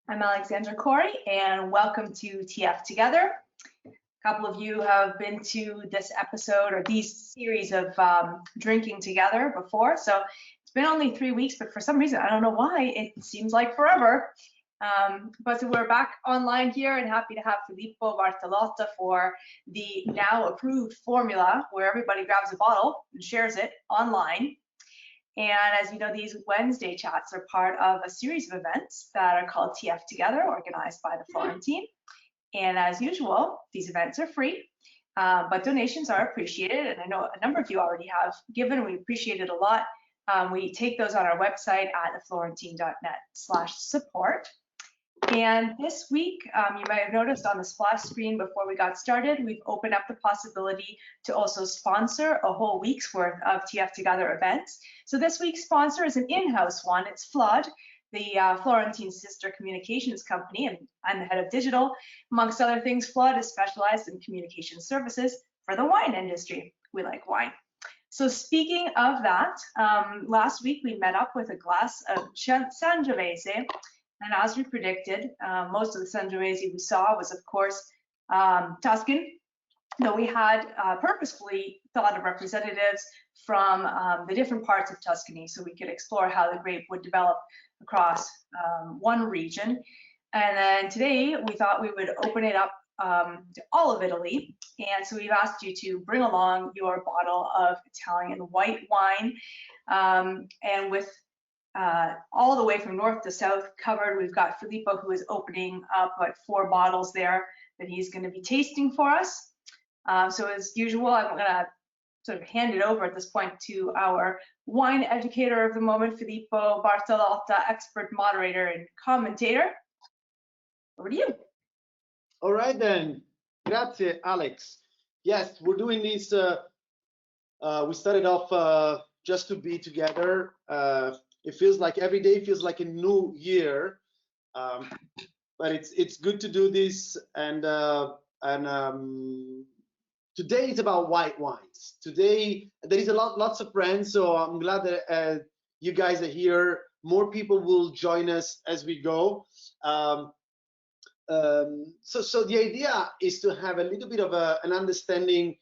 I'm Alexandra Corey, and welcome to TF Together. A couple of you have been to this episode or these series of drinking together before, so it's been only 3 weeks, but for some reason, I don't know why, it seems like forever. But we're back online here and happy to have Filippo Bartolotta for the now approved formula where everybody grabs a bottle and shares it online. And as you know, these Wednesday chats are part of a series of events that are called TF Together, organized by the Florentine. And as usual, these events are free, but donations are appreciated. And I know a number of you already have given, and we appreciate it a lot. We take those on our website at theflorentine.net/support. And this week, you might have noticed on the splash screen before we got started, we've opened up the possibility to also sponsor a whole week's worth of TF Together events. So this week's sponsor is an in-house one. It's Flood, the Florentine sister communications company, and I'm the head of digital. Amongst other things, Flood is specialized in communication services for the wine industry. We like wine. So speaking of that, last week we met up with a glass of Sangiovese. And as we predicted, most of the Sangiovese we saw was, of course, Tuscan, though we had purposefully thought of representatives from the different parts of Tuscany so we could explore how the grape would develop across one region. And then today we thought we would open it up to all of Italy. And so we've asked you to bring along your bottle of Italian white wine. And with all the way from north to south covered, we've got Filippo, who is opening up 4 bottles there that he's going to be tasting for us. So as usual, I'm going to sort of hand it over at this point to our wine educator of the moment, Filippo Bartolotta, expert moderator and commentator. Over to you. All right then. Grazie, Alex. Yes, we're doing this. We started off just to be together. It feels like every day feels like a new year, but it's good to do this. And today is about white wines. Today there is lots of brands, so I'm glad that you guys are here. More people will join us as we go. So the idea is to have a little bit of an understanding,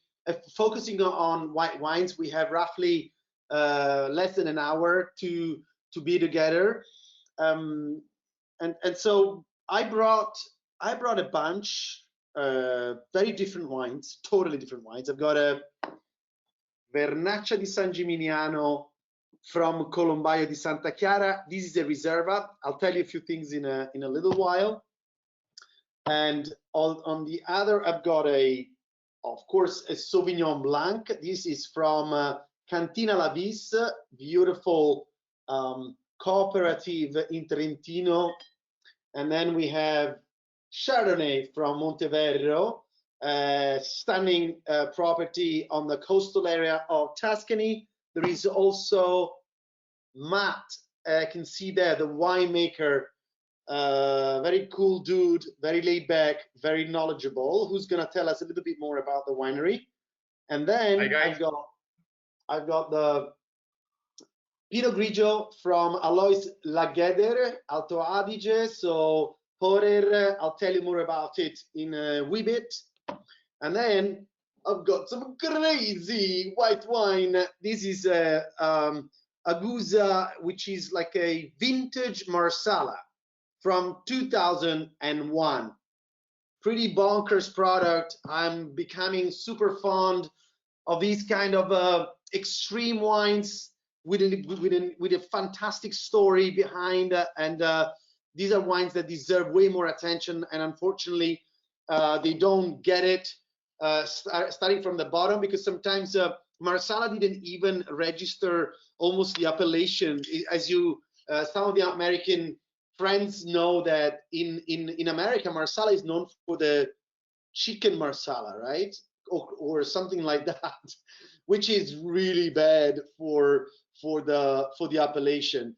focusing on white wines. We have roughly less than an hour to be together, and so I brought a bunch, very different wines, totally different wines. I've got a Vernaccia di San Gimignano from Colombaio di Santa Clara. This is a Riserva. I'll tell you a few things in a little while. And on the other, I've got of course, a Sauvignon Blanc. This is from Cantina La Vis, beautiful cooperative in Trentino. And then we have Chardonnay from Monteverro, stunning property on the coastal area of Tuscany. There is also Matt, I can see there, the winemaker, very cool dude, very laid back, very knowledgeable, who's gonna tell us a little bit more about the winery. And then I've got the Pinot Grigio from Alois Lageder, Alto Adige. So Porer, I'll tell you more about it in a wee bit. And then I've got some crazy white wine. This is Agusa, which is like a vintage Marsala from 2001. Pretty bonkers product. I'm becoming super fond of these kind of extreme wines with a fantastic story behind, and these are wines that deserve way more attention, and unfortunately they don't get it, starting from the bottom, because sometimes Marsala didn't even register almost the appellation. As you some of the American friends know that in America, Marsala is known for the chicken Marsala, right? Or something like that, which is really bad for the appellation.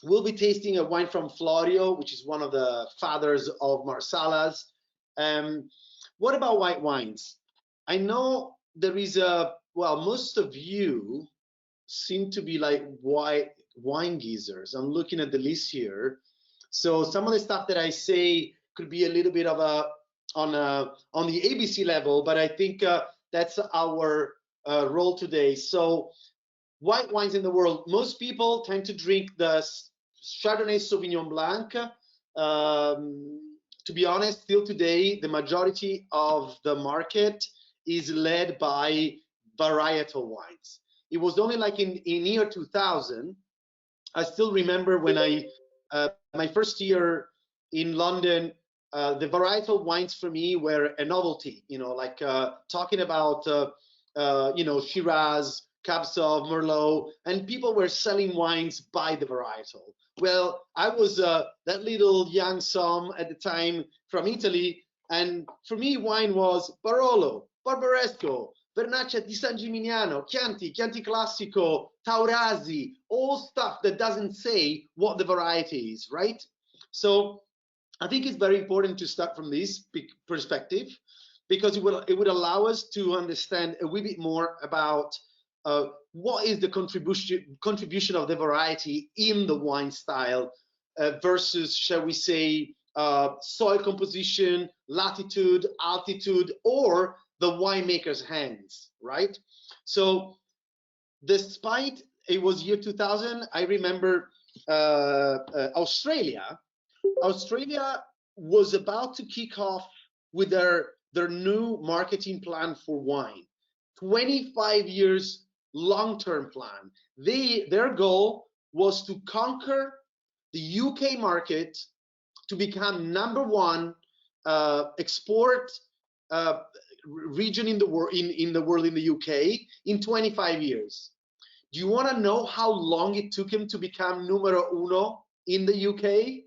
We'll be tasting a wine from Florio, which is one of the fathers of Marsalas. What about white wines? I know there is most of you seem to be like white wine geezers. I'm looking at the list here. So some of the stuff that I say could be a little bit of on the ABC level, but I think that's our role today. So white wines in the world, most people tend to drink the Chardonnay Sauvignon Blanc. To be honest, still today, the majority of the market is led by varietal wines. It was only like in year 2000. I still remember when my first year in London, the varietal wines for me were a novelty, like talking about, Shiraz, Cab Sauv, Merlot, and people were selling wines by the varietal. Well, I was that little young som at the time from Italy, and for me, wine was Barolo, Barbaresco, Vernaccia di San Gimignano, Chianti, Chianti Classico, Taurasi, all stuff that doesn't say what the variety is, right? So I think it's very important to start from this perspective, because it would allow us to understand a wee bit more about what is the contribution of the variety in the wine style versus, shall we say, soil composition, latitude, altitude, or the winemaker's hands, right? So despite it was year 2000, I remember Australia was about to kick off with their new marketing plan for wine. 25 years long-term plan. Their goal was to conquer the UK market, to become #1 export region in the world in the UK in 25 years. Do you want to know how long it took him to become numero uno in the UK?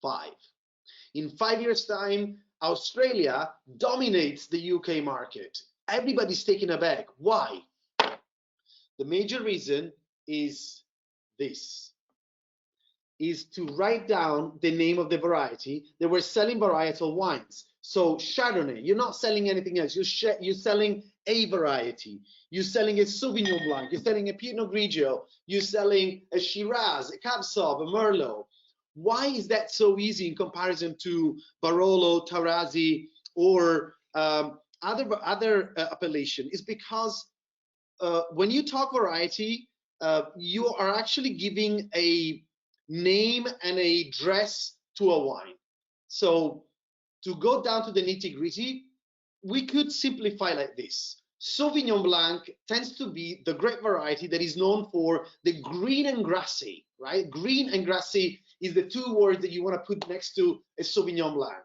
5. In 5 years' time, Australia dominates the UK market. Everybody's taken aback. Why? The major reason is this, is to write down the name of the variety. They were selling varietal wines. So Chardonnay, you're not selling anything else. You're selling a variety. You're selling a Sauvignon Blanc. You're selling a Pinot Grigio. You're selling a Shiraz, a Cab Sauv, a Merlot. Why is that so easy in comparison to Barolo, Taurasi, or other appellation? Is because when you talk variety, you are actually giving a name and a dress to a wine. So to go down to the nitty-gritty, we could simplify like this. Sauvignon Blanc tends to be the grape variety that is known for the green and grassy, right? Green and grassy is the two words that you want to put next to a Sauvignon Blanc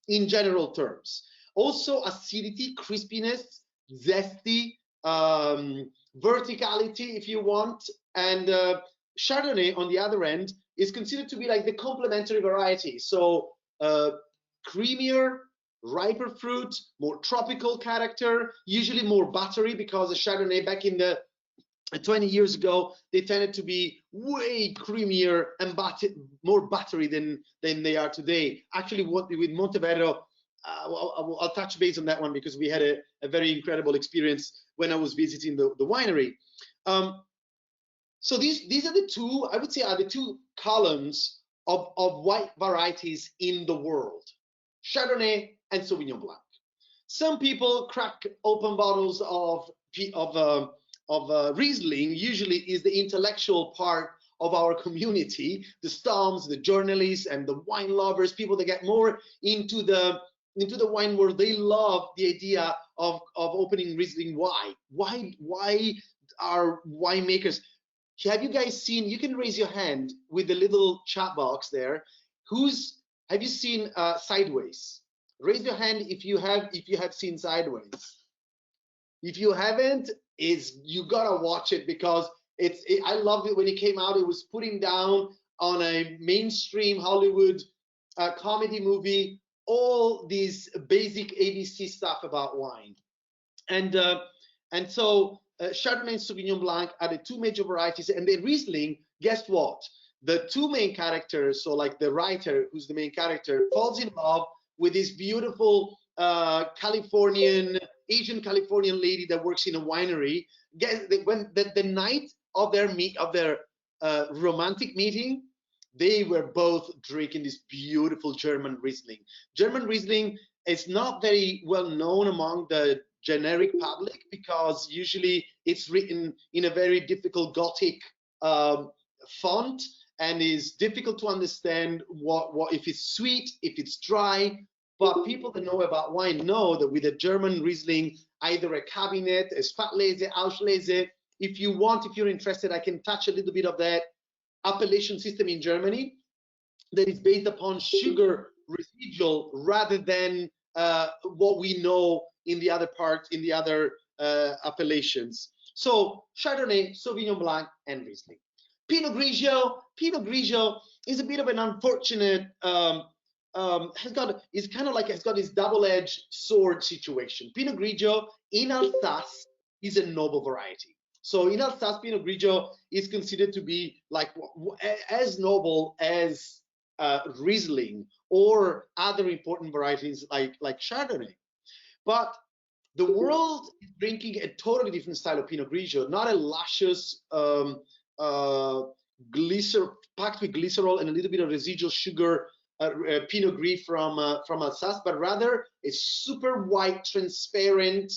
in general terms. Also acidity, crispiness, zesty, verticality if you want, and Chardonnay on the other end is considered to be like the complementary variety. So creamier, riper fruit, more tropical character, usually more buttery, because the Chardonnay back in the 20 years ago, they tended to be way creamier and more buttery than they are today. Actually, with Monteverro, I'll touch base on that one because we had a very incredible experience when I was visiting the winery. So these are the two, I would say, are the two columns of white varieties in the world: Chardonnay and Sauvignon Blanc. Some people crack open bottles of Riesling. Usually is the intellectual part of our community, the Stoms, the journalists, and the wine lovers, people that get more into the wine world. They love the idea of opening Riesling. Why are winemakers? Have you guys seen? You can raise your hand with the little chat box there. Have you seen Sideways? Raise your hand if you have seen Sideways. If you haven't, you gotta watch it because I loved it when it came out. It was putting down on a mainstream Hollywood comedy movie all these basic ABC stuff about wine. And so Chardonnay and Sauvignon Blanc are the two major varieties, and the Riesling, guess what? The two main characters, so like the writer, who's the main character, falls in love with this beautiful Asian Californian lady that works in a winery. When the night of their romantic meeting, they were both drinking this beautiful German Riesling. German Riesling is not very well known among the generic public because usually it's written in a very difficult Gothic font and is difficult to understand what if it's sweet, if it's dry. But people that know about wine know that with a German Riesling, either a Cabinet, a Spätlese, Auslese, if you're interested, I can touch a little bit of that appellation system in Germany that is based upon sugar residual rather than what we know in the other parts, in the other appellations. So Chardonnay, Sauvignon Blanc, and Riesling. Pinot Grigio is a bit of an unfortunate, has got this double-edged sword situation. Pinot Grigio in Alsace is a noble variety. So in Alsace, Pinot Grigio is considered to be like as noble as Riesling or other important varieties like Chardonnay. But the world is drinking a totally different style of Pinot Grigio, not a luscious packed with glycerol and a little bit of residual sugar Pinot Gris from Alsace, but rather a super white, transparent,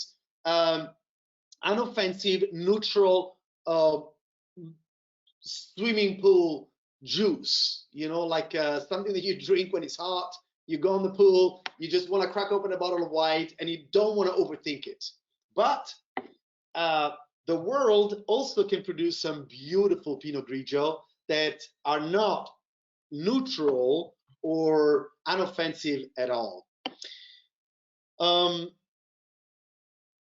unoffensive, neutral swimming pool juice, like something that you drink when it's hot. You go in the pool, you just want to crack open a bottle of white and you don't want to overthink it. But the world also can produce some beautiful Pinot Grigio that are not neutral or unoffensive at all.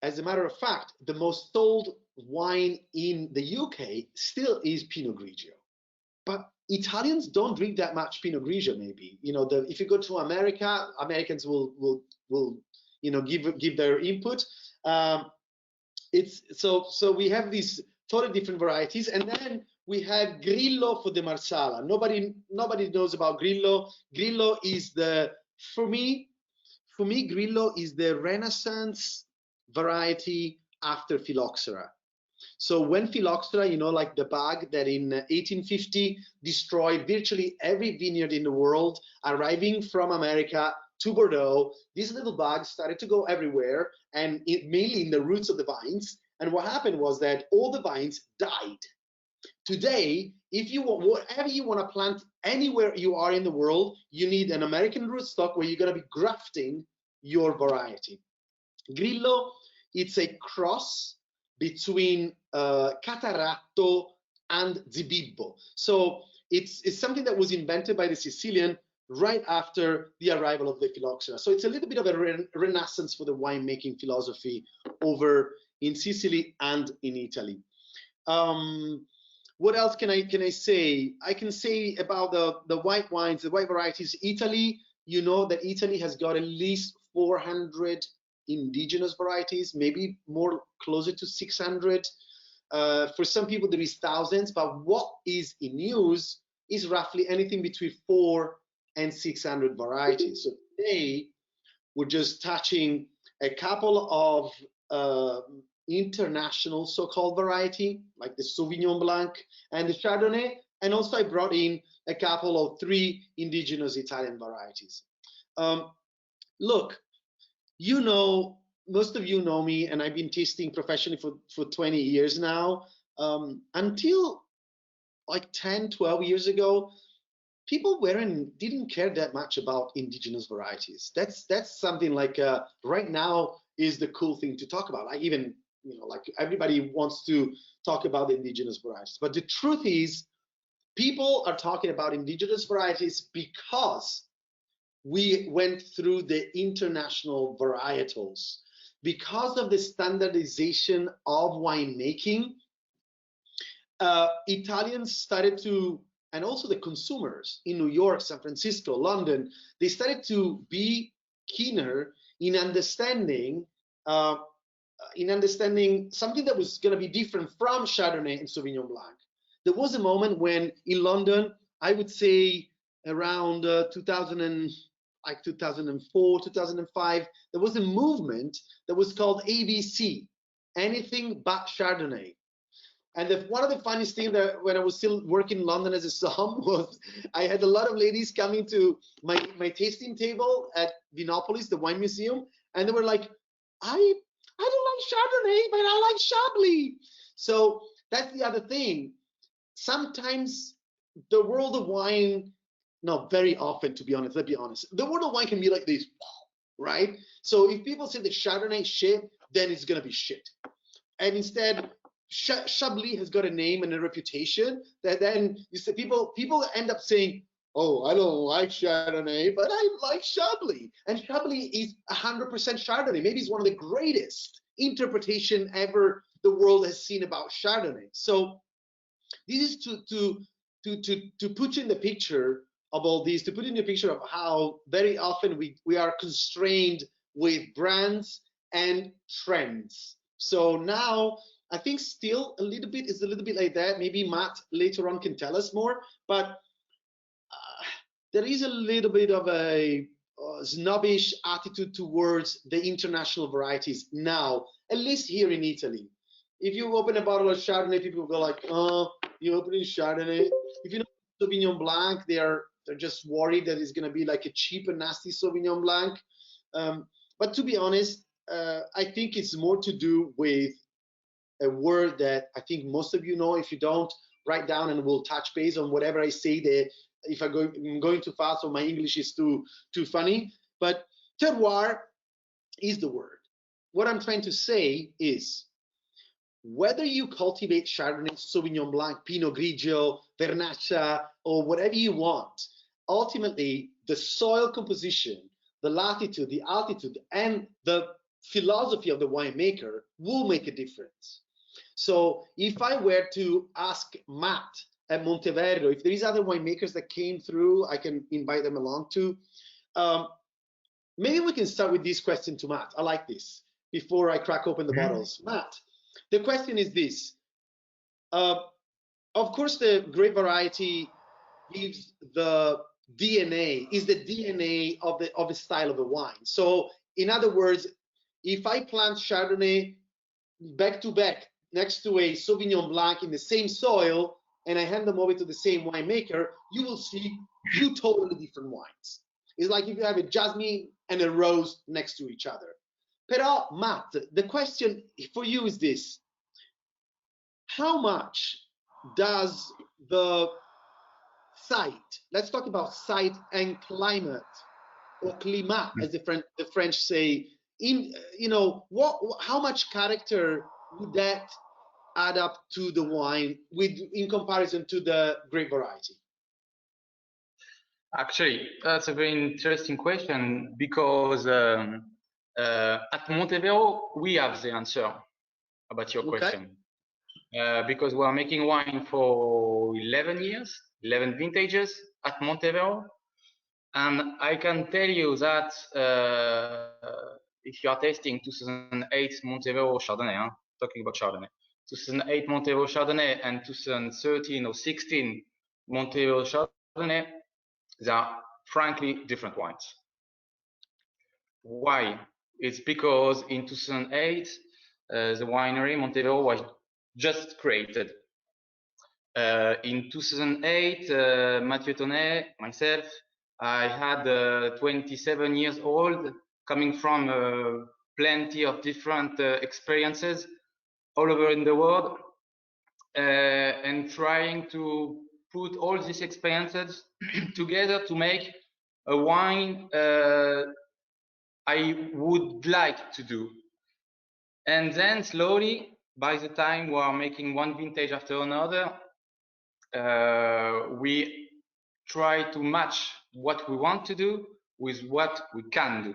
As a matter of fact, the most sold wine in the UK still is Pinot Grigio. But Italians don't drink that much Pinot Grigio, maybe. If you go to America, Americans will give their input. So we have these totally different varieties, and then we have Grillo for the Marsala. Nobody knows about Grillo. Grillo is for me, Grillo is the Renaissance variety after Phylloxera. So when Phylloxera, like the bug that in 1850 destroyed virtually every vineyard in the world, arriving from America to Bordeaux, these little bugs started to go everywhere, and mainly in the roots of the vines. And what happened was that all the vines died. Today, if you want, whatever you want to plant anywhere you are in the world, you need an American rootstock where you're going to be grafting your variety. Grillo, it's a cross between Cataratto and Zibibbo. So it's something that was invented by the Sicilian right after the arrival of the Phylloxera. So it's a little bit of a renaissance for the winemaking philosophy over in Sicily and in Italy. What else can I say? I can say about the white wines, the white varieties. Italy, that Italy has got at least 400 indigenous varieties, maybe more closer to 600. For some people, there is thousands, but what is in use is roughly anything between 400 and 600 varieties. So today, we're just touching a couple of international so-called variety, like the Sauvignon Blanc and the Chardonnay, and also I brought in a couple of 3 indigenous Italian varieties. Look, most of you know me, and I've been tasting professionally for 20 years now. Until like 10, 12 years ago, people didn't care that much about indigenous varieties. That's something like right now is the cool thing to talk about. Like even like everybody wants to talk about the indigenous varieties. But the truth is, people are talking about indigenous varieties because we went through the international varietals. Because of the standardization of winemaking, Italians started to, and also the consumers in New York, San Francisco, London, they started to be keener in understanding something that was going to be different from Chardonnay and Sauvignon Blanc. There was a moment when in London, I would say around 2004, 2005, there was a movement that was called ABC, anything but Chardonnay. And one of the funniest things that when I was still working in London as a somm was I had a lot of ladies coming to my tasting table at Vinopolis, the wine museum, and they were like, I don't like Chardonnay, but I like Chablis. So that's the other thing. Sometimes the world of wine, no, very often, to be honest, let's be honest, the world of wine can be like this, right? So if people say that Chardonnay is shit, then it's gonna be shit. And instead, Chablis has got a name and a reputation that then you say people end up saying, oh, I don't like Chardonnay, but I like Chablis. And Chablis is 100% Chardonnay. Maybe it's one of the greatest interpretation ever the world has seen about Chardonnay. So this is to put you in the picture of all these, to put in the picture of how very often we are constrained with brands and trends. So now I think still it's a little bit like that. Maybe Matt later on can tell us more, but there is a little bit of a snobbish attitude towards the international varieties now, at least here in Italy. If you open a bottle of Chardonnay, people will go like, oh, you opening Chardonnay. If you know Sauvignon Blanc, they're just worried that it's going to be like a cheap and nasty Sauvignon Blanc. But to be honest, I think it's more to do with a word that I think most of you know. If you don't, write down and we'll touch base on whatever I say there. If I'm going too fast or my English is too funny. But terroir is the word. What I'm trying to say is, whether you cultivate Chardonnay, Sauvignon Blanc, Pinot Grigio, Vernaccia, or whatever you want, ultimately the soil composition, the latitude, the altitude, and the philosophy of the winemaker will make a difference. So if I were to ask Matt at Monteverro, if there is other winemakers that came through, I can invite them along too. Maybe we can start with this question to Matt. I like this before I crack open the bottles. Matt, the question is this. Of course, the grape variety gives the DNA, is the DNA of the style of the wine. So in other words, if I plant Chardonnay back to back next to a Sauvignon Blanc in the same soil, and I hand them over to the same winemaker, you will see two totally different wines. It's like if you have a jasmine and a rose next to each other. Però, Matt, the question for you is this. How much does the site, let's talk about site and climate, or climat, as the French say, how much character would that add up to the wine in comparison to the grape variety? Actually, that's a very interesting question, because at Monteverro, we have the answer about your question. Because we are making wine for 11 years, 11 vintages at Monteverro. And I can tell you that if you are tasting 2008 Monteverro Chardonnay, talking about Chardonnay, 2008 Monteverro Chardonnay and 2013 or 16 Monteverro Chardonnay, they are frankly different wines. Why? It's because in 2008, the winery Monteverro was just created. In 2008, Matthiew Taunay, myself, I had 27 years old, coming from plenty of different experiences all over in the world, and trying to put all these experiences together to make a wine I would like to do. And then slowly, by the time we are making one vintage after another, we try to match what we want to do with what we can do.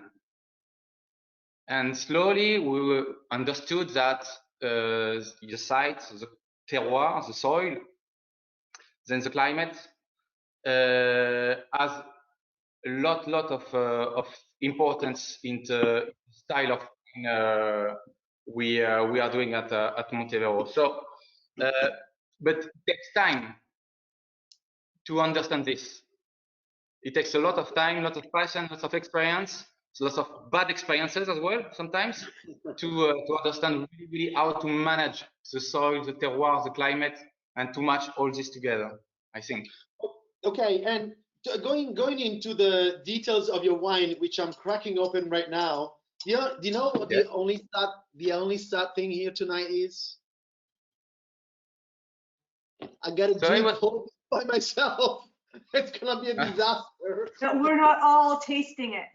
And slowly we understood that the site, the terroir, the soil, then the climate has a lot of importance in the style of we are doing at Monteverro. So, but it takes time to understand this. It takes a lot of time, lots of passion, lots of experience, lots of bad experiences as well sometimes to understand really how to manage the soil, the terroir, the climate, and to match all this together, I think. Okay, and going into the details of your wine, which I'm cracking open right now. Do you know what the only sad thing here tonight is? I gotta drink all by myself. It's gonna be a disaster. No, we're not all tasting it.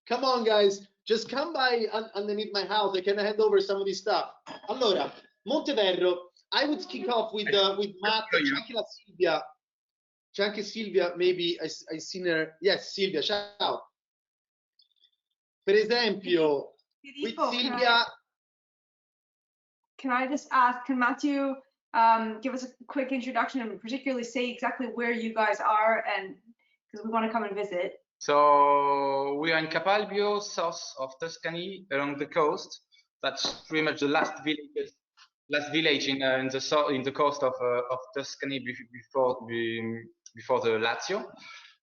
Come on, guys, just come by underneath my house. I can hand over some of this stuff. Allora, Monteverro, I would kick off with Matt. C'è anche la Silvia. C'è anche Silvia, maybe I seen her. Yes, Silvia, ciao. Per esempio, Filippo, with Silvia. Can I just ask, can Matthew give us a quick introduction and particularly say exactly where you guys are, and because we want to come and visit. So we are in Capalbio, south of Tuscany, along the coast. That's pretty much the last village in the coast of Tuscany before the Lazio.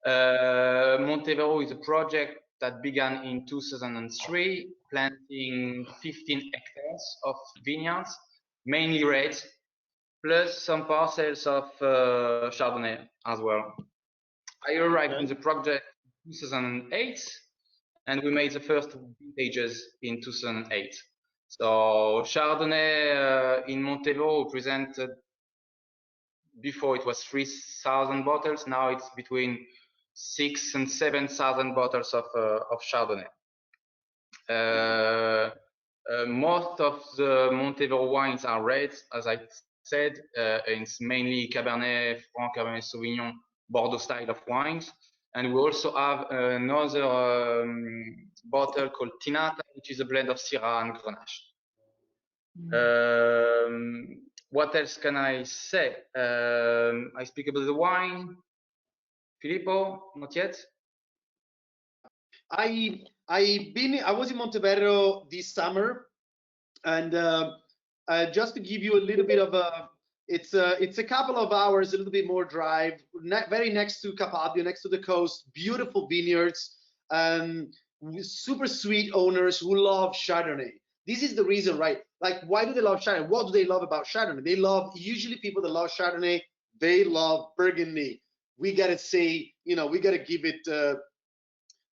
Monteverro is a project that began in 2003, planting 15 hectares of vineyards, mainly red, plus some parcels of Chardonnay as well. I arrived in the project in 2008, and we made the first vintages in 2008. So Chardonnay in Monteverro presented, before it was 3,000 bottles, now it's between 6,000 and 7,000 bottles of Chardonnay. Most of the Monteverro wines are red, as I said. It's mainly Cabernet Franc, Cabernet Sauvignon, Bordeaux style of wines. And we also have another bottle called Tinata, which is a blend of Syrah and Grenache. What else can I say? I speak about the wine. Filippo, not yet? I was in Monteverro this summer, and just to give you a little bit of it's a couple of hours, a little bit more drive, very next to Capalbio, next to the coast, beautiful vineyards, super sweet owners who love Chardonnay. This is the reason, right? Like, why do they love Chardonnay? What do they love about Chardonnay? They love, usually people that love Chardonnay, they love Burgundy. We gotta say, we gotta give it,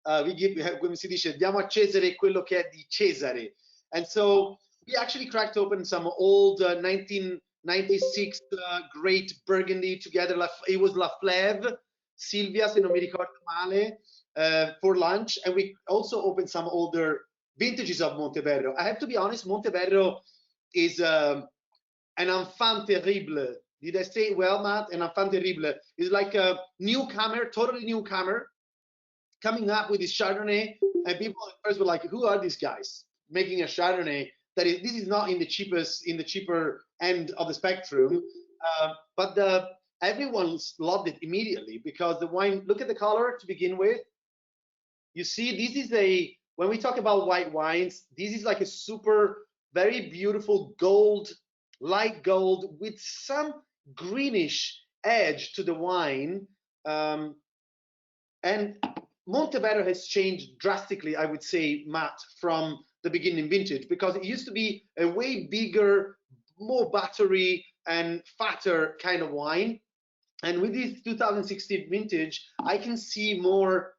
come si dice, diamo a Cesare quello che è di Cesare. And so we actually cracked open some old 1996 great Burgundy together. It was La Flève, Silvia, se non mi ricordo male, for lunch. And we also opened some older vintages of Monteverro. I have to be honest, Monteverro is an enfant terrible. Did I say it well, Matt? An enfant terrible is like a newcomer, totally newcomer, coming up with this Chardonnay, and people at first were like, who are these guys making a Chardonnay that is, this is not in the cheaper end of the spectrum, but everyone loved it immediately because the wine, look at the color to begin with. You see, this is when we talk about white wines, this is like a super, very beautiful gold, light gold with some greenish edge to the wine. And Monteverro has changed drastically, I would say, Matt, from the beginning vintage, because it used to be a way bigger, more buttery and fatter kind of wine. And with this 2016 vintage, I can see more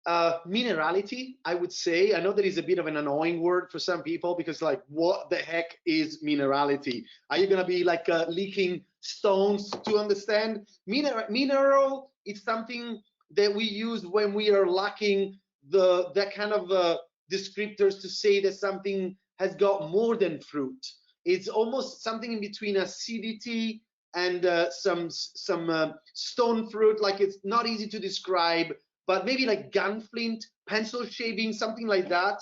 minerality, I would say. I know that is a bit of an annoying word for some people because, like, what the heck is minerality? Are you going to be like leaking stones to understand? Mineral is something that we use when we are lacking that kind of descriptors to say that something has got more than fruit. It's almost something in between acidity and some stone fruit. Like, it's not easy to describe, but maybe like gunflint, pencil shaving, something like that.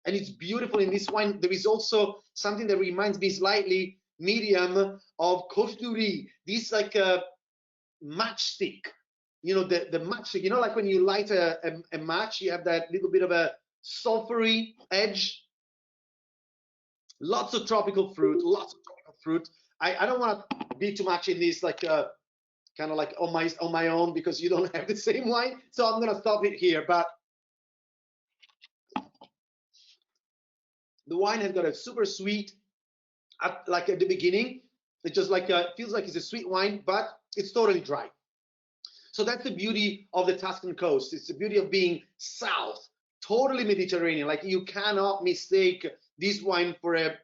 and it's beautiful in this wine. There is also something that reminds me slightly medium of Côte d'Or. This like a matchstick, you know, the matchstick, you know, like when you light a match, you have that little bit of a sulfury edge. Lots of tropical fruit, lots of tropical fruit. I don't want to be too much in this, like kind of like on my own, because you don't have the same wine. So I'm gonna stop it here. But the wine has got a super sweet, like at the beginning. It just like feels like it's a sweet wine, but it's totally dry. So that's the beauty of the Tuscan coast. It's the beauty of being south, totally Mediterranean. Like you cannot mistake this wine for a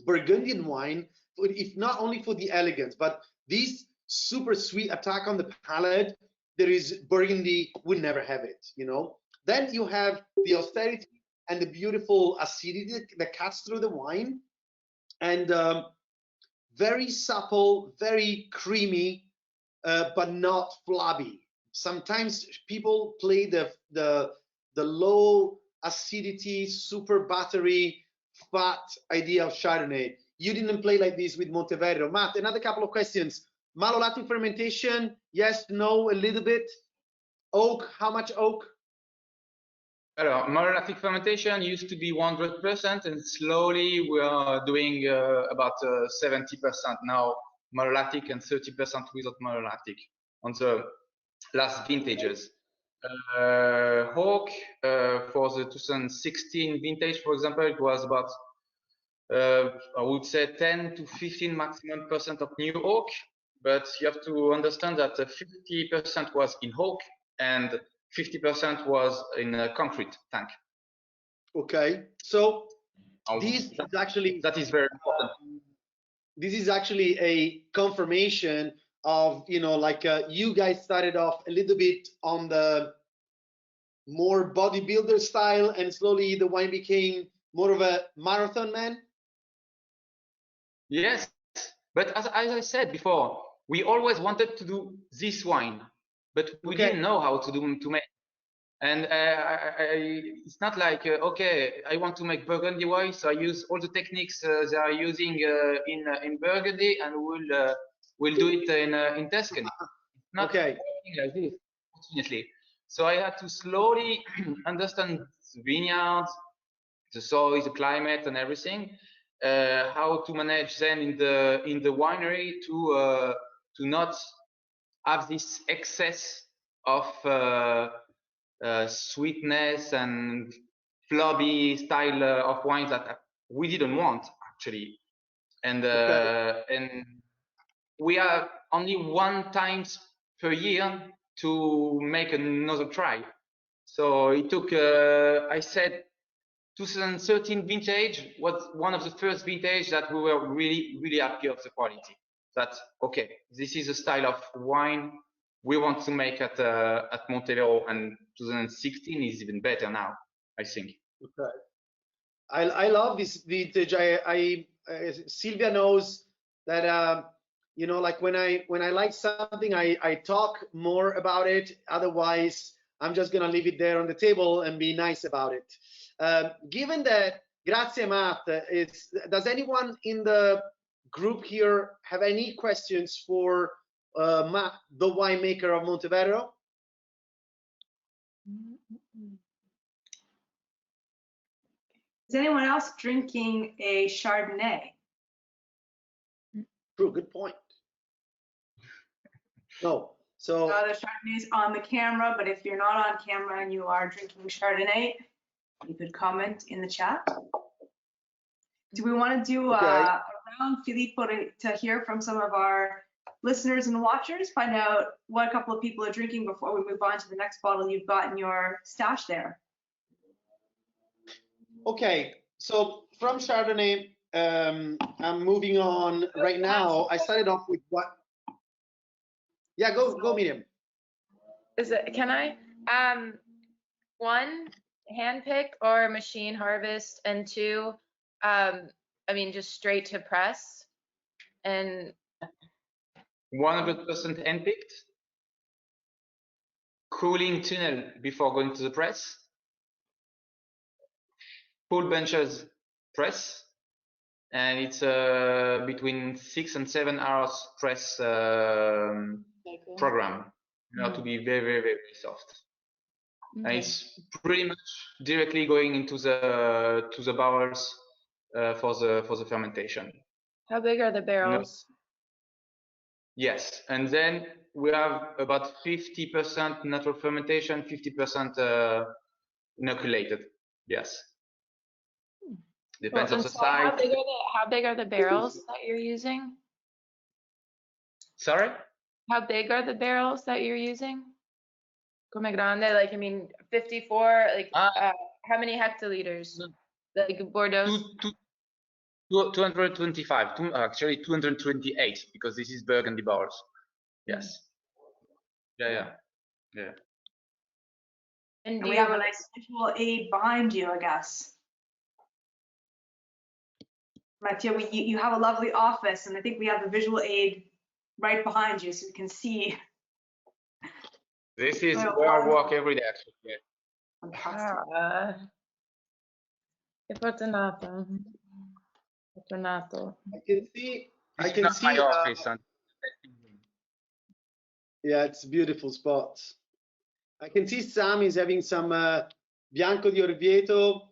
Burgundian wine, if not only for the elegance, but this super sweet attack on the palate. There is Burgundy would never have it, you know. Then you have the austerity and the beautiful acidity that cuts through the wine, and very supple, very creamy, but not flabby. Sometimes people play the low acidity, super buttery, fat idea of Chardonnay. You didn't play like this with Monteverro. Matt, another couple of questions. Malolactic fermentation, yes, no, a little bit. Oak, how much oak? Malolactic fermentation used to be 100%, and slowly we are doing about 70% now malolactic and 30% without malolactic on the last vintages. Oak for the 2016 vintage, for example, it was about I would say 10 to 15 maximum % of new oak, but you have to understand that 50% was in oak and 50% was in a concrete tank. Okay, so this is actually, that is very important. This is actually a confirmation of, you know, like you guys started off a little bit on the more bodybuilder style, and slowly the wine became more of a marathon man. Yes, but as I said before, we always wanted to do this wine, but we didn't know how to make. And it's not like okay, I want to make Burgundy wine, so I use all the techniques they are using in Burgundy, and we'll do it in Tuscany. It's not working like this, unfortunately. So I had to slowly understand the vineyards, the soil, the climate, and everything. How to manage then in the winery to not have this excess of sweetness and flabby style of wines that we didn't want actually, and we are only one times per year to make another try. So it took I said 2013 vintage was one of the first vintage that we were really happy of the quality. That okay, this is a style of wine we want to make at Monteverro, and 2016 is even better now, I think. Okay, I love this vintage. Silvia knows that you know, like when I like something, I talk more about it. Otherwise, I'm just gonna leave it there on the table and be nice about it. Given that, grazie Matt, does anyone in the group here have any questions for Matt, the winemaker of Monteverro? Is anyone else drinking a Chardonnay? True, good point. No, so the Chardonnay's on the camera, but if you're not on camera and you are drinking Chardonnay, you could comment in the chat. Do we want to do a round, Filippo, to hear from some of our listeners and watchers, find out what a couple of people are drinking before we move on to the next bottle you've got in your stash there? Okay, so from Chardonnay, I'm moving on right now. I started off with what? Yeah, go Miriam. Can I? One, hand pick or machine harvest, and two, I mean, just straight to press. And 100% handpicked, cooling tunnel before going to the press, full benches press, and it's between 6 and 7 hours press program, to be very, very, very soft. Okay. And it's pretty much directly going into the barrels for the fermentation. How big are the barrels? Yes, and then we have about 50% natural fermentation, 50% inoculated. Yes, depends on the size. How big are the barrels that you're using? Sorry? How big are the barrels that you're using? Come grande, like, I mean, 54, like, how many hectoliters? Like Bordeaux? 225, actually 228, because this is Burgundy barrels. Yes. Yeah. And we have a nice visual aid behind you, I guess. Matthiew, you have a lovely office, and I think we have a visual aid right behind you, so we can see. This is where I work every day, actually. Yeah. Fantastic. Fortunato. I can see. My office. Yeah, it's a beautiful spot. I can see Sam is having some Bianco di Orvieto.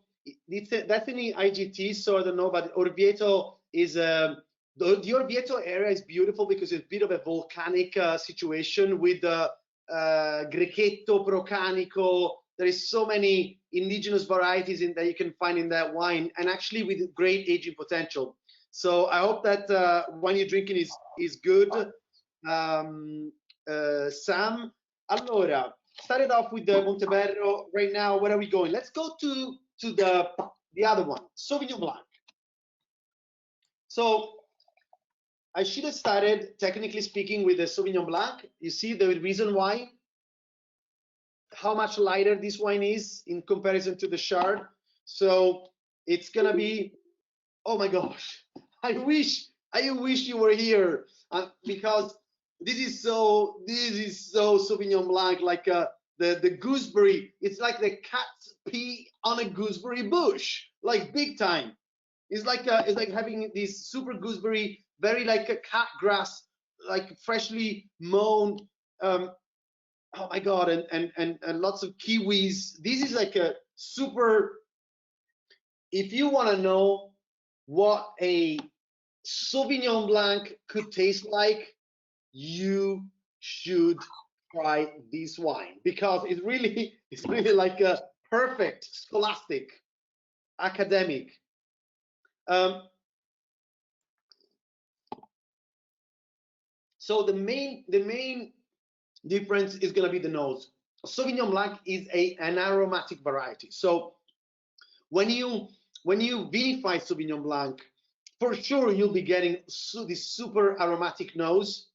That's in the IGT, so I don't know, but Orvieto is the Orvieto area is beautiful because it's a bit of a volcanic situation with the Grechetto, Procanico. There is so many indigenous varieties that you can find in that wine, and actually with great aging potential. So I hope that wine you're drinking is good. Sam, allora, started off with the Monteverro. Right now, where are we going? Let's go to the other one, Sauvignon Blanc. So I should have started, technically speaking, with the Sauvignon Blanc. You see the reason why? How much lighter this wine is in comparison to the Chard. So it's gonna be, oh my gosh, I wish you were here because this is so Sauvignon Blanc, like the gooseberry. It's like the cat's pee on a gooseberry bush, like big time. It's like having this super gooseberry, very like a cat grass, like freshly mown. Oh my God, and lots of kiwis. This is like a super. If you want to know what a Sauvignon Blanc could taste like, you should try this wine because it's really like a perfect scholastic academic. So the main difference is going to be the nose. Sauvignon Blanc is an aromatic variety. So when you vinify Sauvignon Blanc, for sure you'll be getting this super aromatic nose.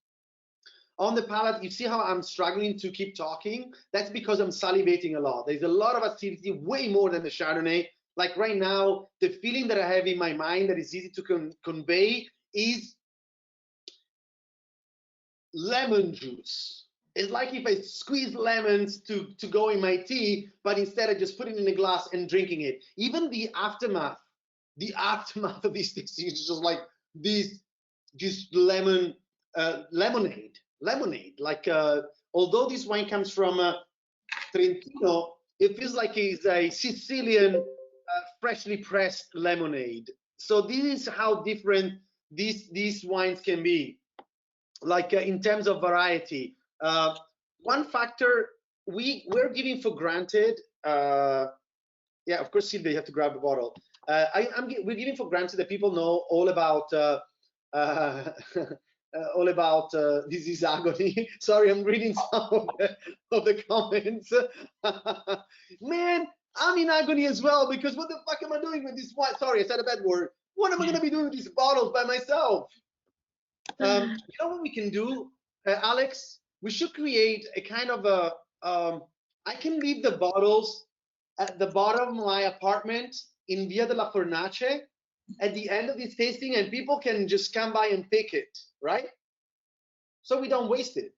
On the palate, you see how I'm struggling to keep talking? That's because I'm salivating a lot. There's a lot of acidity, way more than the Chardonnay. Like right now, the feeling that I have in my mind that is easy to convey is lemon juice. It's like if I squeeze lemons to go in my tea, but instead I just put it in a glass and drinking it. Even the aftermath of this tasting is just like this, just lemonade. Like although this wine comes from Trentino, it feels like it's a Sicilian freshly pressed lemonade. So this is how different these wines can be, like in terms of variety. One factor we're giving for granted, yeah, of course, Silvia, you have to grab a bottle. We're giving for granted that people know all about this is agony. Sorry, I'm reading some of the comments. Man, I'm in agony as well because what the fuck am I doing with this wine? Sorry, I said a bad word. What am I gonna be doing with these bottles by myself? You know what we can do, Alex? We should create a kind of a. I can leave the bottles at the bottom of my apartment in Via della Fornace at the end of this tasting, and people can just come by and pick it, right? So we don't waste it.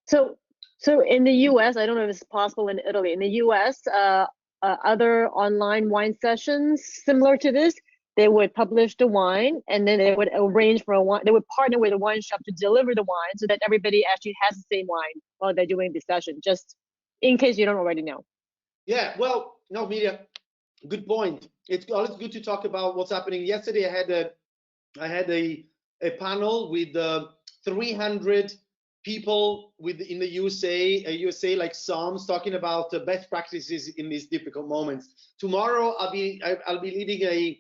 So in the U.S., I don't know if it's possible in Italy. In the U.S., other online wine sessions similar to this. They would publish the wine, and then they would arrange for a wine. They would partner with a wine shop to deliver the wine, so that everybody actually has the same wine while they're doing the session. Just in case you don't already know. Yeah, well, no, Media, good point. It's always good to talk about what's happening. Yesterday, I had a panel with 300 people in the USA, like SOMs, talking about best practices in these difficult moments. Tomorrow, I'll be leading a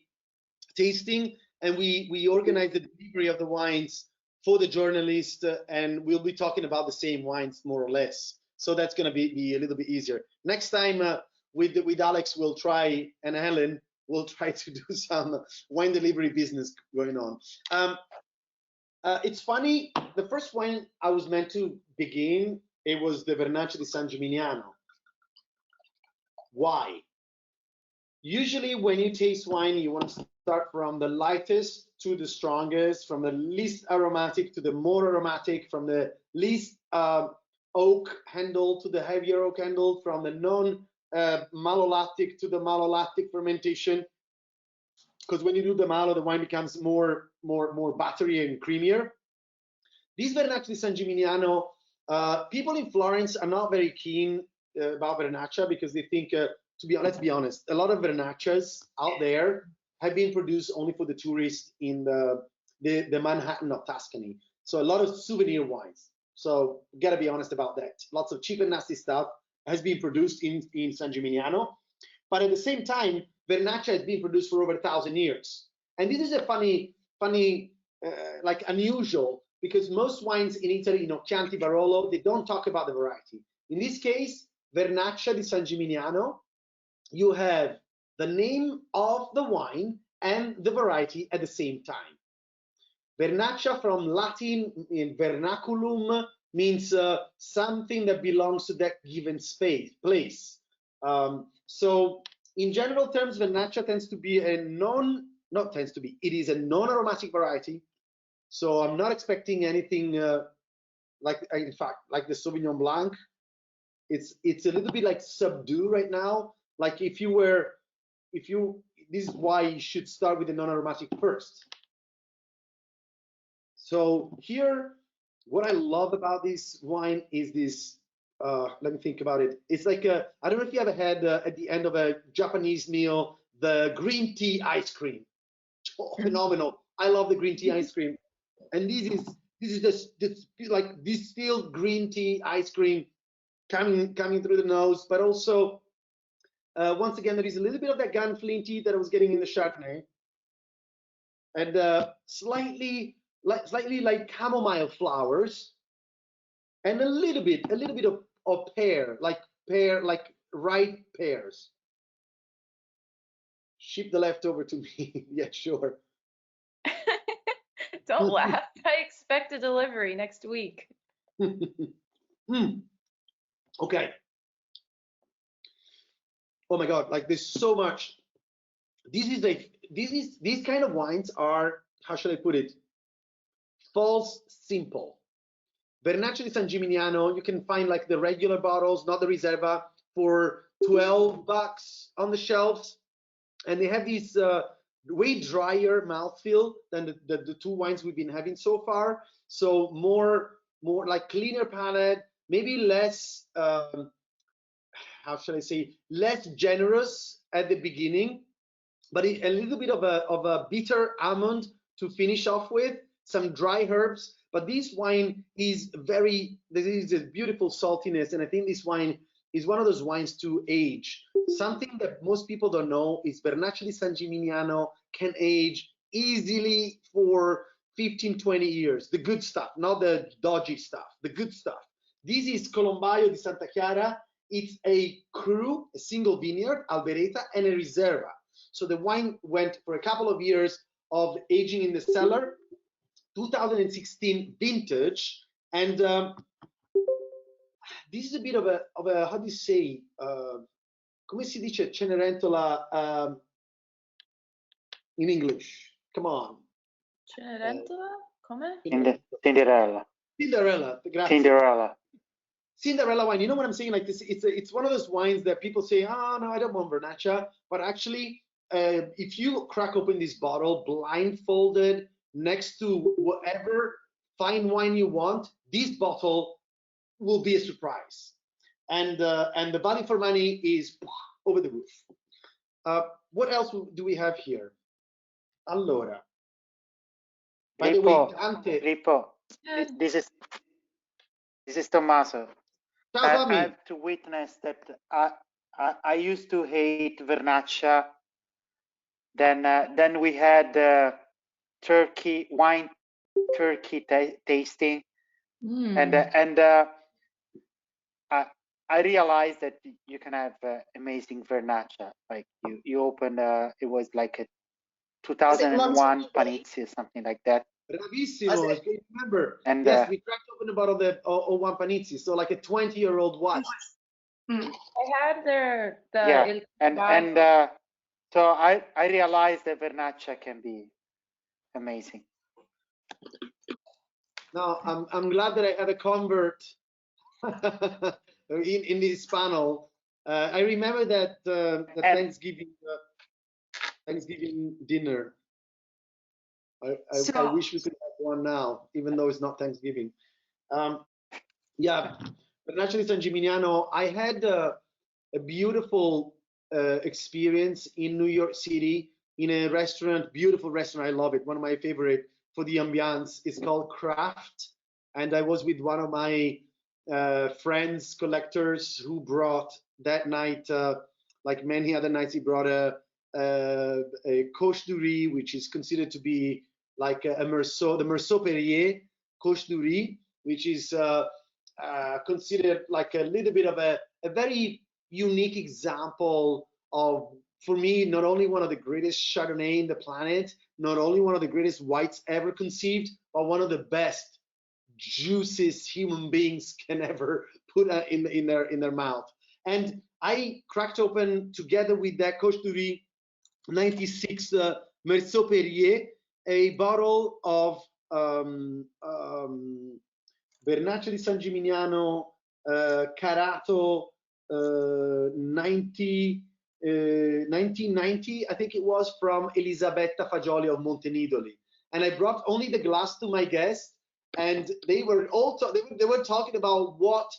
tasting, and we organize the delivery of the wines for the journalists, and we'll be talking about the same wines more or less. So that's going to be a little bit easier. Next time with Alex, we'll try, and Helen, we'll try to do some wine delivery business going on. It's funny, the first wine I was meant to begin, it was the Vernaccia di San Gimignano. Why? Usually when you taste wine, you want to start from the lightest to the strongest, from the least aromatic to the more aromatic, from the least oak handle to the heavier oak handle, from the non-malolactic to the malolactic fermentation. Because when you do the malo, the wine becomes more buttery and creamier. This Vernaccia di San Gimignano, people in Florence are not very keen about Vernaccia, because they think, let's be honest, a lot of Vernaccias out there have been produced only for the tourists in the Manhattan of Tuscany. So a lot of souvenir wines. So gotta be honest about that. Lots of cheap and nasty stuff has been produced in San Gimignano. But at the same time, Vernaccia has been produced for over 1,000 years. And this is a funny, like unusual, because most wines in Italy, Chianti, Barolo, they don't talk about the variety. In this case, Vernaccia di San Gimignano, you have the name of the wine and the variety at the same time. Vernaccia from Latin in vernaculum means something that belongs to that given place. So in general terms, Vernaccia tends to be it is a non-aromatic variety. So I'm not expecting anything like the Sauvignon Blanc. It's a little bit like subdued right now. Like this is why you should start with the non-aromatic first. So here, what I love about this wine is this, let me think about it. It's like I don't know if you ever had at the end of a Japanese meal, the green tea ice cream. Oh, phenomenal. I love the green tea ice cream. And this is this like distilled green tea ice cream coming through the nose, but also once again, there is a little bit of that gunflinty that I was getting in the Chardonnay, and slightly like chamomile flowers, and a little bit of pear, like ripe pears. Ship the leftover to me. Yeah, sure. Don't laugh. I expect a delivery next week. Okay. Oh my God, like there's so much. These kind of wines are, how should I put it? False simple. Vernaccia di San Gimignano, you can find like the regular bottles, not the Riserva, for $12 on the shelves. And they have these way drier mouthfeel than the two wines we've been having so far. So more like cleaner palate, maybe less, how should I say, less generous at the beginning, but a little bit of a bitter almond to finish off with, some dry herbs. But this wine is there is a beautiful saltiness, and I think this wine is one of those wines to age. Something that most people don't know is Vernaccia di San Gimignano can age easily for 15, 20 years. The good stuff, not the dodgy stuff, the good stuff. This is Colombaio di Santa Chiara. It's a cru, a single vineyard, Albereta, and a Riserva. So the wine went for a couple of years of aging in the cellar, 2016 vintage, and this is a bit of a how do you say, come si dice Cenerentola in English? Come on. Cenerentola? Come? Cinderella. Cinderella, grazie. Cinderella. Cinderella wine. You know what I'm saying? Like this, it's one of those wines that people say, oh no, I don't want Vernaccia. But actually, if you crack open this bottle blindfolded next to whatever fine wine you want, this bottle will be a surprise. And the value for money is over the roof. What else do we have here? Allora. By the way, Dante. Filippo, this is Tommaso. Ciao, I have to witness that I used to hate Vernaccia. Then we had turkey tasting, and I realized that you can have amazing Vernaccia. Like you open it was like a 2001 Panizzi or something like that. Bravissimo, remember? And yes, we cracked open a bottle of the 01 Panizzi, so like a 20-year-old watch. I had the yeah, and so I realized that Vernaccia can be amazing. Now I'm glad that I had a convert in this panel. I remember that the Thanksgiving dinner. I wish we could have one now, even though it's not Thanksgiving. Yeah, but naturally San Gimignano, I had a beautiful experience in New York City in a restaurant, beautiful restaurant. I love it. One of my favorite for the ambiance. It's called Craft. And I was with one of my friends, collectors, who brought that night, like many other nights, he brought a Coche du Riz, which is considered to be like a Meursault, the Meursault-Perrier Coche du Riz, which is considered like a little bit of a very unique example of, for me, not only one of the greatest Chardonnay in the planet, not only one of the greatest whites ever conceived, but one of the best juices human beings can ever put in their mouth. And I cracked open, together with that Coche du Riz 96 Meursault-Perrier, a bottle of Vernaccia di San Gimignano Carato 1990, I think it was, from Elisabetta Fagioli of Montenidoli. And I brought only the glass to my guests, and they were they were talking about what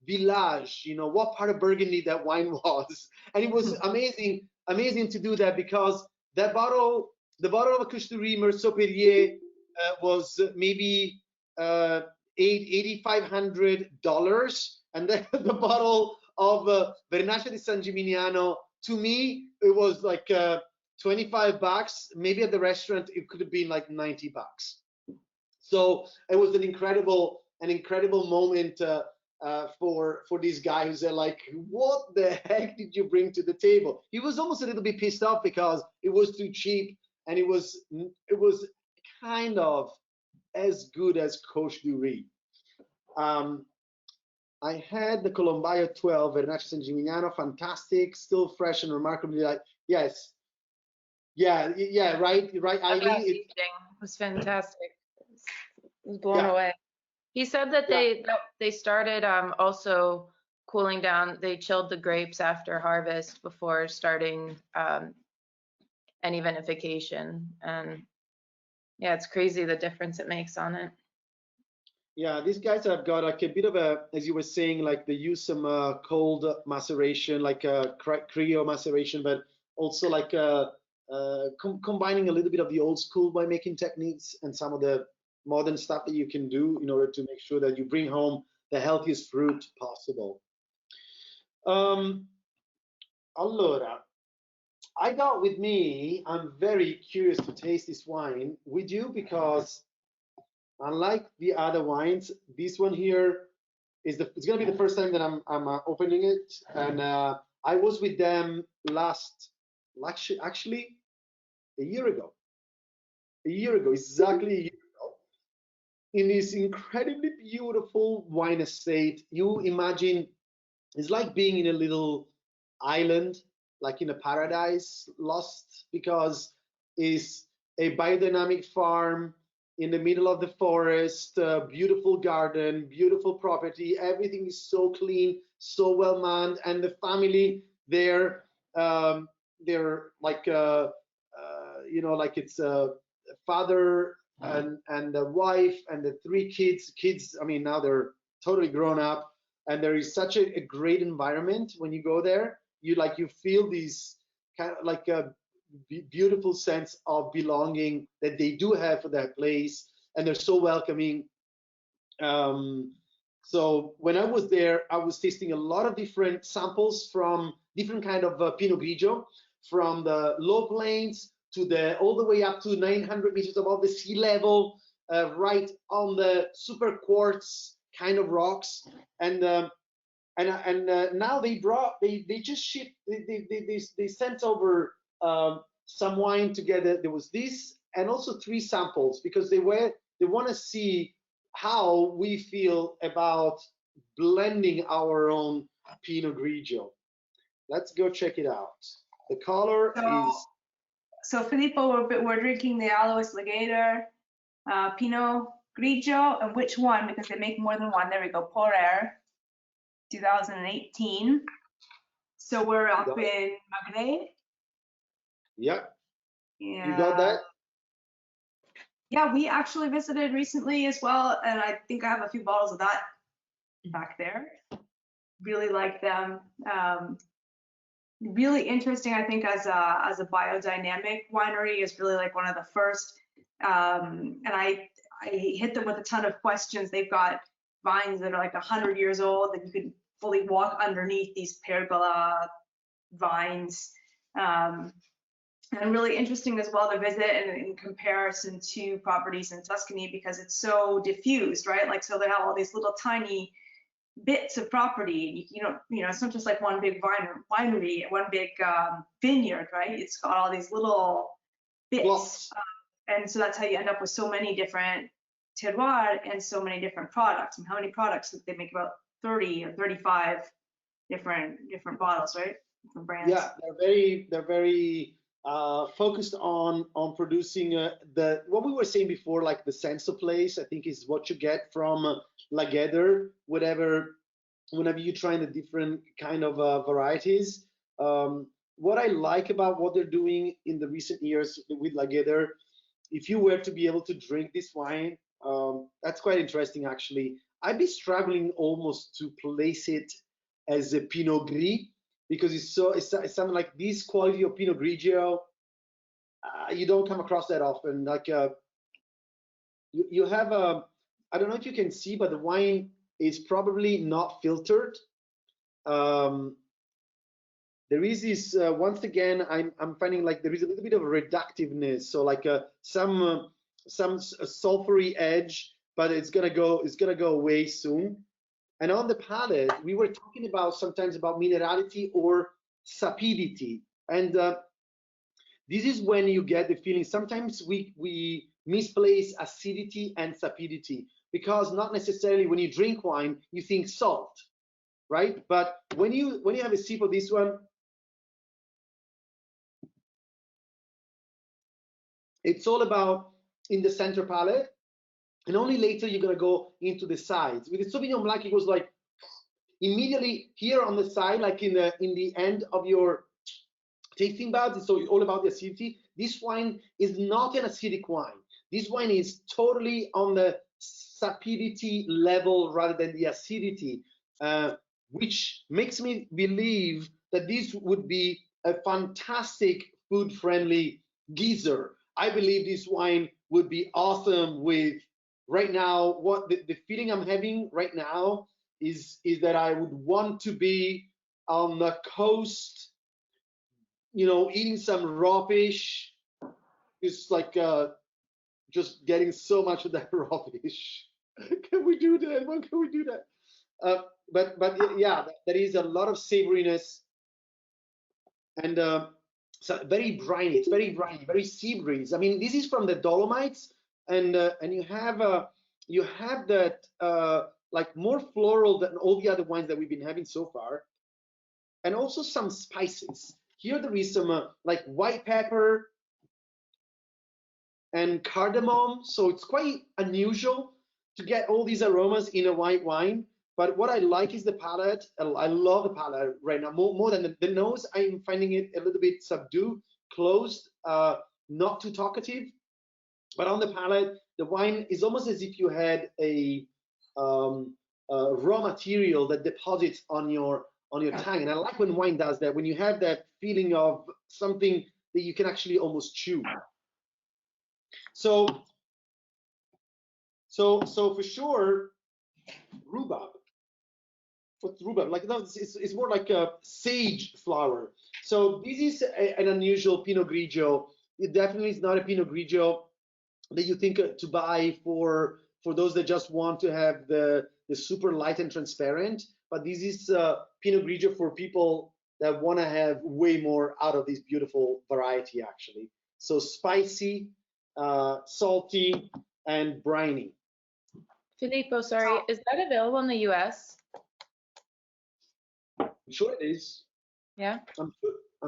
village, you know, what part of Burgundy that wine was. And it was amazing to do that, because that bottle, the bottle of Coche du Riz Meursault-Perrier was maybe $8,500, and then the bottle of Vernaccia di San Gimignano, to me, it was like $25. Maybe at the restaurant it could have been like $90. So it was an incredible moment for this guy who said, like, what the heck did you bring to the table? He was almost a little bit pissed off because it was too cheap, and it was kind of as good as Coche du Riz. I had the Colombaio 12 Vernaccia San Gimignano, fantastic, still fresh and remarkably light. Yes, yeah, right, Eileen. It was fantastic. I was blown away. He said that they started also cooling down. They chilled the grapes after harvest before starting any vinification, and yeah, it's crazy the difference it makes on it. Yeah, these guys have got like a bit of a, as you were saying, like they use some cold maceration, like a cryo maceration, but also like combining a little bit of the old school winemaking techniques and some of the modern stuff that you can do in order to make sure that you bring home the healthiest fruit possible. Allora, I got with me, I'm very curious to taste this wine with you, because unlike the other wines, this one here it's going to be the first time that I'm opening it. And I was with them actually a year ago, exactly a year ago, in this incredibly beautiful wine estate. You imagine it's like being in a little island, like in a paradise lost, because it's a biodynamic farm in the middle of the forest, beautiful garden, beautiful property. Everything is so clean, so well manned, and the family there, they're like, like it's a father and the wife and the 3 kids. Kids, I mean, now they're totally grown up, and there is such a great environment when you go there. You feel these kind of like a beautiful sense of belonging that they do have for that place, and they're so welcoming. So when I was there, I was tasting a lot of different samples from different kind of Pinot Grigio, from the low plains to all the way up to 900 meters above the sea level, right on the super quartz kind of rocks. And now they just shipped, they sent over some wine together. There was this and also 3 samples, because they want to see how we feel about blending our own Pinot Grigio. Let's go check it out. The color is. So Filippo, we're drinking the Alois Legator Pinot Grigio, and which one? Because they make more than one. There we go, Porer 2018. So we're up in Magret. Yeah. Yeah. You got that? Yeah, we actually visited recently as well, and I think I have a few bottles of that back there. Really like them. Really interesting, I think, as a biodynamic winery, is really like one of the first. And I hit them with a ton of questions. They've got vines that are like 100 years old that you could fully walk underneath these pergola vines. And really interesting as well to visit in comparison to properties in Tuscany, because it's so diffused, right? Like, so they have all these little tiny bits of property. You know, it's not just like one big winery, one big vineyard, right? It's got all these little bits. And so that's how you end up with so many different terroirs and so many different products. And how many products? They make about 30 or 35 different bottles, right? Different brands. Yeah, they're very focused on producing what we were saying before, like the sense of place. I think is what you get from Lageder, whenever you try the different kind of varieties. What I like about what they're doing in the recent years with Lageder, if you were to be able to drink this wine, that's quite interesting actually. I'd be struggling almost to place it as a Pinot Gris, because it's something like this quality of Pinot Grigio. You don't come across that often. Like you have I don't know if you can see, but the wine is probably not filtered. There is this once again, I'm finding like there is a little bit of reductiveness, so like some sulfury edge, but it's gonna go away soon. And on the palate, we were talking about sometimes about minerality or sapidity, and this is when you get the feeling. Sometimes we misplace acidity and sapidity, because not necessarily when you drink wine you think salt, right? But when you have a sip of this one, it's all about in the center palate, and only later you're gonna go into the sides. With the Sauvignon Blanc, it was like immediately here on the side, like in the end of your tasting buds. It's all about the acidity. This wine is not an acidic wine. This wine is totally on the sapidity level rather than the acidity, which makes me believe that this would be a fantastic food-friendly geyser. I believe this wine would be awesome with, right now, what the feeling I'm having right now is that I would want to be on the coast, eating some raw fish. It's like just getting so much of that raw fish. Can we do that? When can we do that? But yeah, there is a lot of savoriness, and so very briny. It's very briny, very sea breeze. I mean, this is from the Dolomites, and you have that like more floral than all the other wines that we've been having so far, and also some spices. Here there is some like white pepper, and cardamom. So it's quite unusual to get all these aromas in a white wine. But what I like is the palate. I love the palate right now, more than the nose. I'm finding it a little bit subdued, closed, not too talkative. But on the palate, the wine is almost as if you had a raw material that deposits on your tongue. And I like when wine does that, when you have that feeling of something that you can actually almost chew. So for sure, rhubarb. What's rhubarb? Like, no, it's more like a sage flower. So this is an unusual Pinot Grigio. It definitely is not a Pinot Grigio that you think to buy for those that just want to have the super light and transparent. But this is Pinot Grigio for people that want to have way more out of this beautiful variety, actually. So spicy, salty, and briny. Filippo, sorry, is that available in the US? I'm sure it is. Yeah. I'm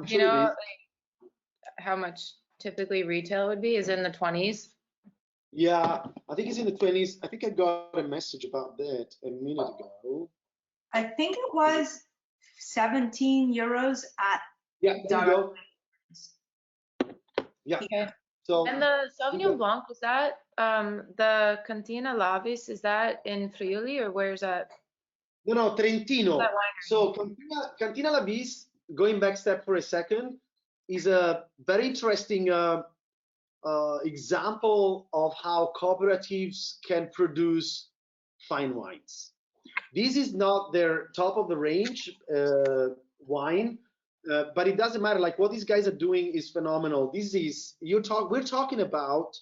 You sure know, it is. like, how much typically retail would be? Is it in the 20s? Yeah, I think it's in the 20s. I think I got a message about that a minute ago. I think it was 17 euros at Yeah, there you go. Yeah. Okay. So And the Sauvignon Blanc, was that the Cantina Lavis, is that in Friuli or where's that? no, Trentino. That winery. So Cantina Lavis, going back step for a second, is a very interesting example of how cooperatives can produce fine wines. This is not their top of the range wine, but it doesn't matter. Like, what these guys are doing is phenomenal. This is we're talking about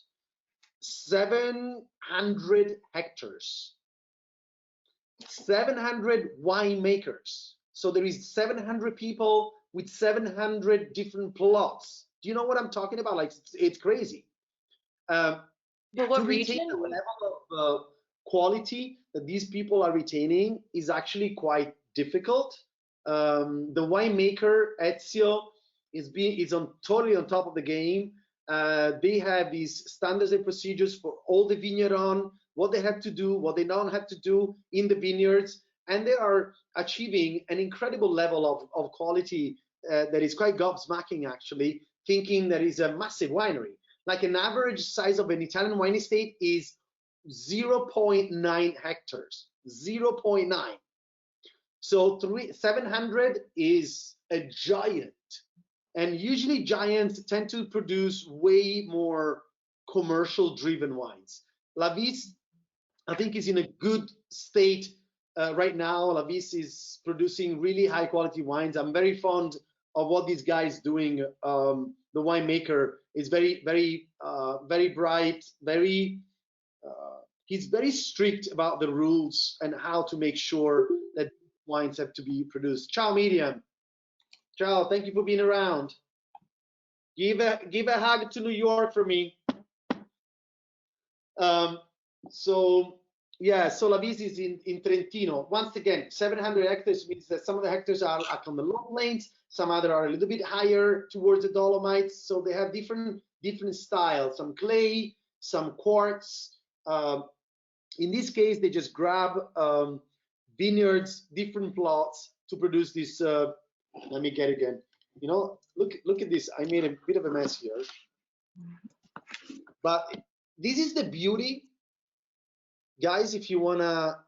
700 hectares, 700 winemakers. So there is 700 people with 700 different plots. Do you know what I'm talking about? Like, it's crazy. But what to retain region? the level of quality that these people are retaining is actually quite difficult. The winemaker Ezio is totally on top of the game. They have these standards and procedures for all the vigneron, what they have to do, what they don't have to do in the vineyards, and they are achieving an incredible level of quality that is quite gobsmacking, actually, thinking that is a massive winery. Like, an average size of an Italian wine estate is 0.9 hectares, 0.9. So 700 is a giant. And usually giants tend to produce way more commercial driven wines. Lavis, I think, is in a good state right now. Lavis is producing really high quality wines. I'm very fond of what this guy is doing. The winemaker is very bright, he's very strict about the rules and how to make sure that wines have to be produced. Ciao, Miriam. Ciao, thank you for being around. Give a hug to New York for me. So Lavis is in Trentino. Once again, 700 hectares means that some of the hectares are on the low plains, some other are a little bit higher towards the Dolomites. So they have different styles, some clay, some quartz. In this case, they just grab vineyards, different plots to produce this. Let me get it again. You know, look at this. I made a bit of a mess here, but this is the beauty, guys. If you wanna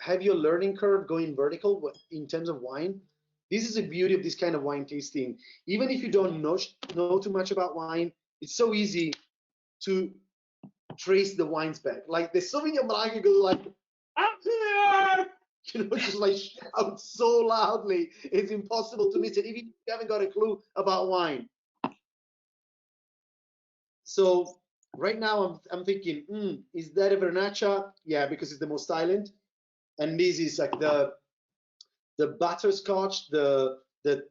have your learning curve going vertical in terms of wine, this is the beauty of this kind of wine tasting. Even if you don't know too much about wine, it's so easy to trace the wines back. Like the Sauvignon Blanc, you go like, I'm here! You know, just like shout so loudly, it's impossible to miss it, even if you haven't got a clue about wine. So right now I'm thinking, is that a Vernaccia? Yeah, because it's the most silent. And this is like the butterscotch, the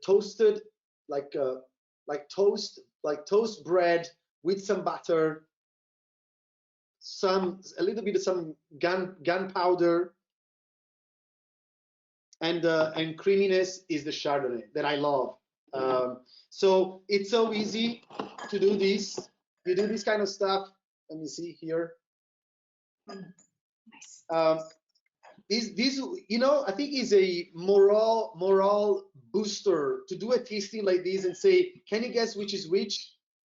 toasted, like toast bread with some butter, a little bit of some gunpowder, and creaminess is the Chardonnay that I love. So it's so easy to do this. You do this kind of stuff Let me see here. Nice. These, you know, I think is a morale booster to do a tasting like this and say, can you guess which is which?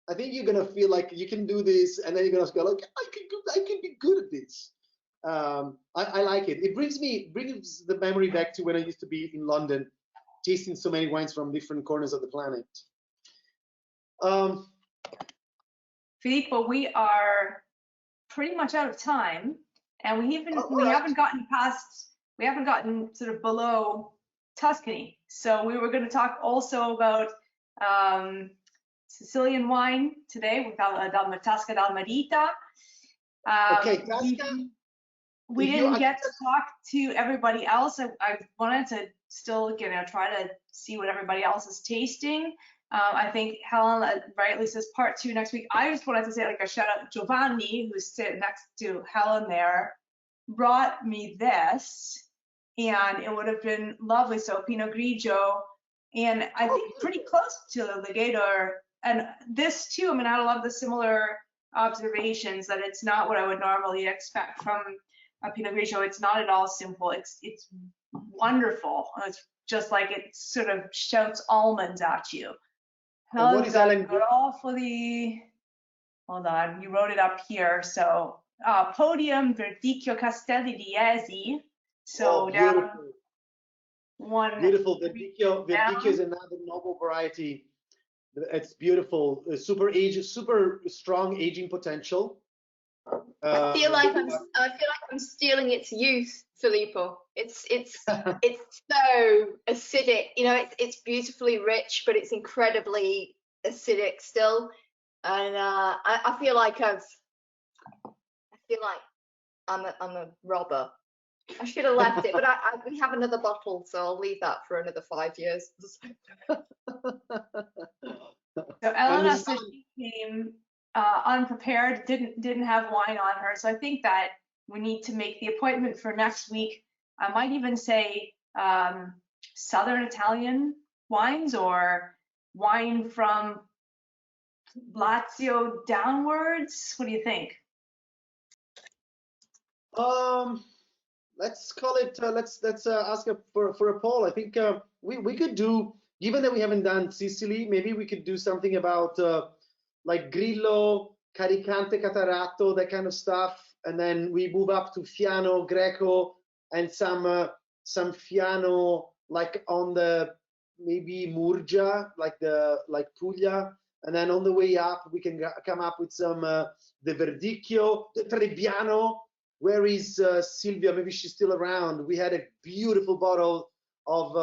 I think you're gonna feel like you can do this, and then you're gonna go like, I can be good at this. I like it. It brings the memory back to when I used to be in London, tasting so many wines from different corners of the planet. Filippo, we are pretty much out of time, and we haven't gotten sort of below Tuscany. So we were going to talk also about Sicilian wine today with Tasca dal Marita. Okay, Tasca. We didn't get to talk to everybody else. I wanted to still, try to see what everybody else is tasting. I think Helen rightly says part 2 next week. I just wanted to say like a shout out. Giovanni, who's sitting next to Helen there, brought me this, and it would have been lovely. So Pinot Grigio, and I think pretty close to the Legator. And this too, I mean, I love the similar observations that it's not what I would normally expect from a Pinot Grigio. It's not at all simple. It's wonderful. It's just like it sort of shouts almonds at you. What is Alan? Hold on, you wrote it up here. So Podium Verdicchio Castelli di Esi. So down one. Beautiful. Verdicchio is another noble variety. It's beautiful. Super strong aging potential. I feel like I'm stealing its youth, Filippo. It's so acidic. You know, it's beautifully rich, but it's incredibly acidic still. And I feel like I'm a robber. I should have left it, but we have another bottle, so I'll leave that for another 5 years. So Elena said she came unprepared, didn't have wine on her. So I think that we need to make the appointment for next week. I might even say Southern Italian wines or wine from Lazio downwards. What do you think? Let's call it. Let's ask for a poll. I think we could do, given that we haven't done Sicily, maybe we could do something about like Grillo, Caricante, Catarato, that kind of stuff, and then we move up to Fiano, Greco, and some Fiano like on the maybe Murgia, like Puglia, and then on the way up we can come up with some the Verdicchio, the Trebbiano. Where is Silvia? Maybe she's still around. We had a beautiful bottle of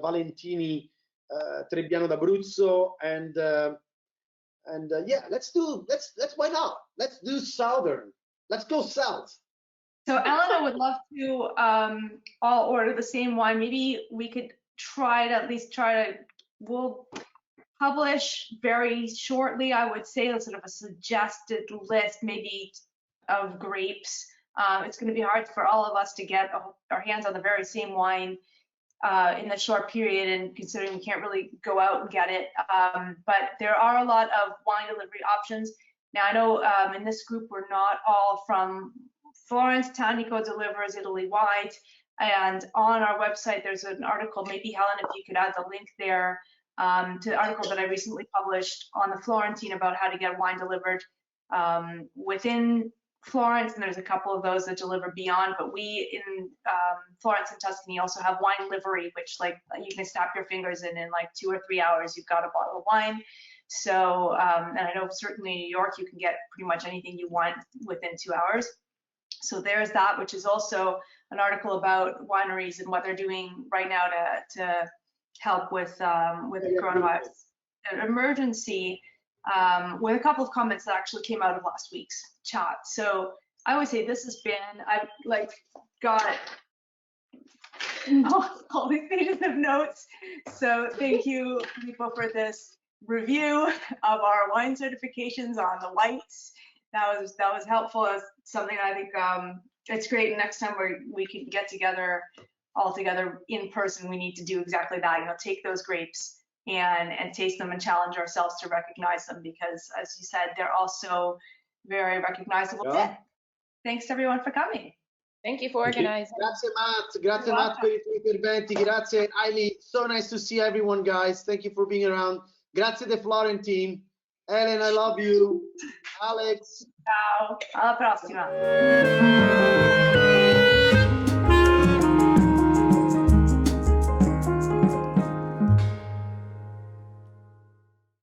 Valentini Trebbiano d'Abruzzo, and yeah, let's why not? Let's do Southern. Let's go south. So Elena would love to all order the same wine. Maybe we could we'll publish very shortly, I would say, a sort of a suggested list maybe of grapes. It's going to be hard for all of us to get our hands on the very same wine in the short period, and considering we can't really go out and get it. But there are a lot of wine delivery options. Now I know in this group we're not all from Florence. Tannico delivers Italy-wide, and on our website there's an article, maybe Helen, if you could add the link there, to the article that I recently published on the Florentine about how to get wine delivered within Florence, and there's a couple of those that deliver beyond, but we in Florence and Tuscany also have wine livery, which like you can snap your fingers in like 2 or 3 hours you've got a bottle of wine. So and I know certainly in New York you can get pretty much anything you want within 2 hours. So there's that, which is also an article about wineries and what they're doing right now to help with the coronavirus emergency, with a couple of comments that actually came out of last week's chat. So I would say this has been, I've like got all these pages of notes. So thank you, Filippo, for this review of our wine certifications on the whites. That was helpful. It's something I think it's great. Next time we can get together all together in person, we need to do exactly that. You know, take those grapes and taste them and challenge ourselves to recognize them, because as you said, they're also very recognizable. Yeah. Thanks everyone for coming. Thank you for organizing. Grazie Matt, grazie Matt per i tuoi interventi, grazie Ailey, so nice to see everyone guys, thank you for being around, grazie the Florentine, Ellen I love you, Alex. Ciao, alla prossima.